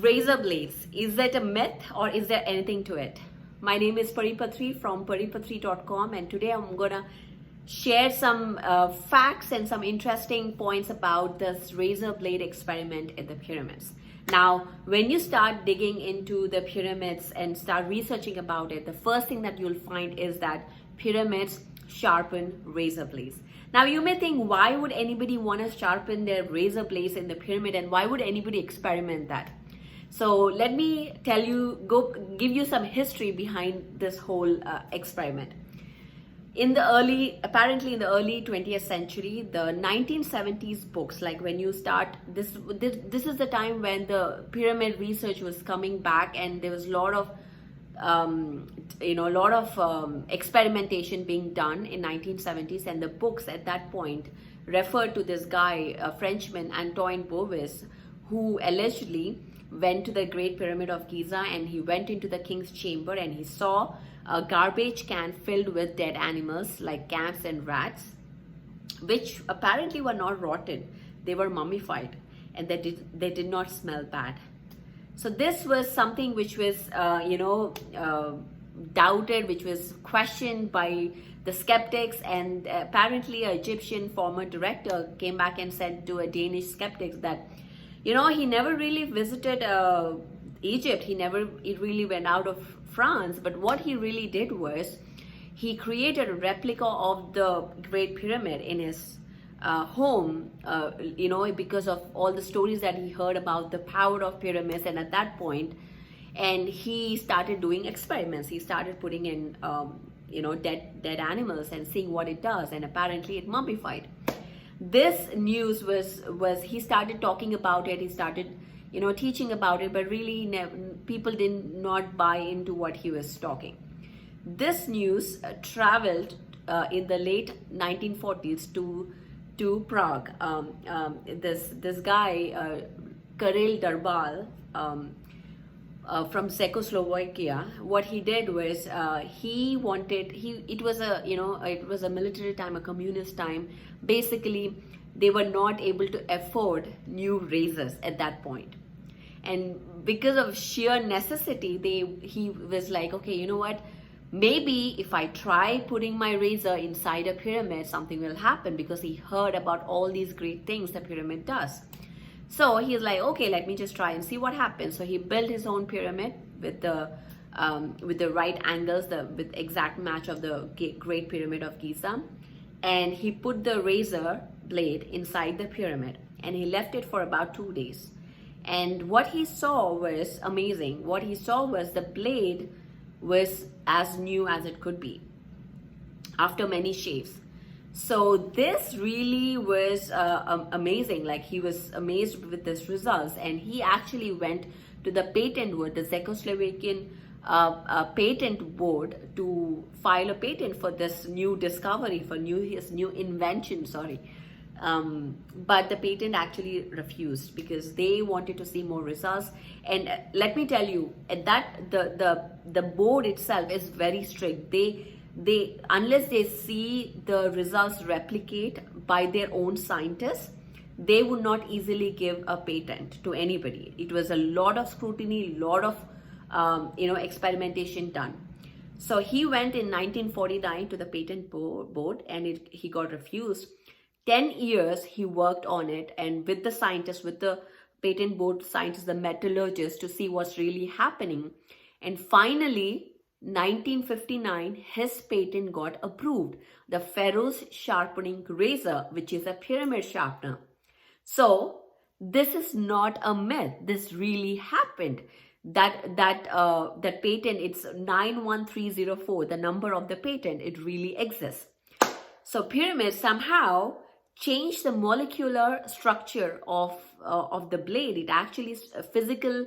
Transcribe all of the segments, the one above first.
Razor blades, is that a myth or is there anything to it? My name is Patri from paripatri.com, and today I'm gonna share some facts and some interesting points about this razor blade experiment in the pyramids. Now, when you start digging into the pyramids and start researching about it, the first thing that you'll find is that pyramids sharpen razor blades. Now, you may think, why would anybody want to sharpen their razor blades in the pyramid, and why would anybody experiment that? So let me tell you, give you some history behind this whole experiment. Apparently in the early 20th century, the 1970s books, like when you start, this is the time when the pyramid research was coming back, and there was a lot of experimentation being done in 1970s, and the books at that point referred to this guy, a Frenchman, Antoine Bovis, who allegedly went to the Great Pyramid of Giza, and he went into the king's chamber and he saw a garbage can filled with dead animals like cats and rats, which apparently were not rotten. They were mummified, and they did not smell bad. So this was something which was doubted, which was questioned by the skeptics, and apparently an Egyptian former director came back and said to a Danish skeptics that he never really visited Egypt. He really went out of France. But what he really did was he created a replica of the Great Pyramid in his home, because of all the stories that he heard about the power of pyramids. And at that point, and he started doing experiments. He started putting in, dead animals and seeing what it does. And apparently it mummified. This news was he started talking about it, he started teaching about it, but really people did not buy into what he was talking. This news traveled in the late 1940s to Prague. This guy, Karel Darbal, from Czechoslovakia, what he did was it was a military time, a communist time. Basically, they were not able to afford new razors at that point, and because of sheer necessity, he was like, okay, you know what, maybe if I try putting my razor inside a pyramid, something will happen, because he heard about all these great things the pyramid does. So he's like, okay, let me just try and see what happens. So he built his own pyramid with the right angles, with exact match of the Great Pyramid of Giza, and he put the razor blade inside the pyramid, and he left it for about 2 days. And what he saw was amazing. What he saw was the blade was as new as it could be after many shaves. So this really was amazing. Like, he was amazed with this results, and he actually went to the patent board, the Czechoslovakian patent board, to file a patent for this new discovery, for his new invention. But the patent actually refused, because they wanted to see more results. And let me tell you, that the board itself is very strict. They unless they see the results replicate by their own scientists, they would not easily give a patent to anybody. It was a lot of scrutiny, lot of experimentation done. So he went in 1949 to the patent board, and he got refused. 10 years he worked on it, and with the scientists, with the patent board scientists, the metallurgists, to see what's really happening. And finally, 1959, his patent got approved, the Pharaoh's sharpening razor, which is a pyramid sharpener. So this is not a myth. This really happened. That patent, it's 91304, the number of the patent. It really exists. So pyramids somehow changed the molecular structure of the blade. It actually is a physical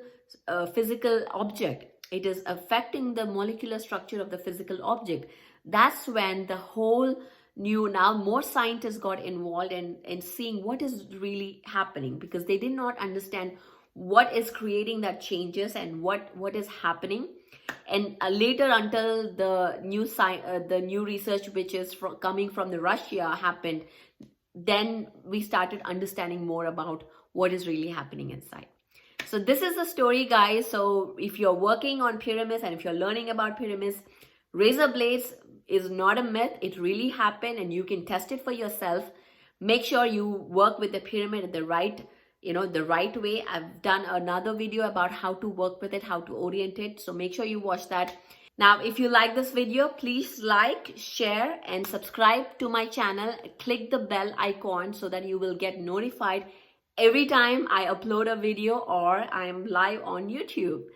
object. It is affecting the molecular structure of the physical object. That's when the whole now more scientists got involved in seeing what is really happening, because they did not understand what is creating that changes and what is happening. And later, until the new research, which is coming from the Russia, happened, then we started understanding more about what is really happening inside. So this is the story, guys. So if you're working on pyramids and if you're learning about pyramids, razor blades is not a myth. It really happened and you can test it for yourself. Make sure you work with the pyramid in the right, the right way. I've done another video about how to work with it, how to orient it. So make sure you watch that. Now, if you like this video, please like, share, and subscribe to my channel. Click the bell icon so that you will get notified every time I upload a video or I'm live on YouTube.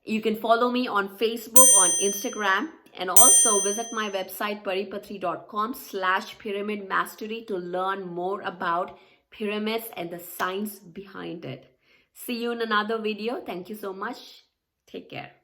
You can follow me on Facebook, on Instagram, and also visit my website paripatri.com/pyramid mastery to learn more about pyramids and the science behind it. See you in another video. Thank you so much. Take care.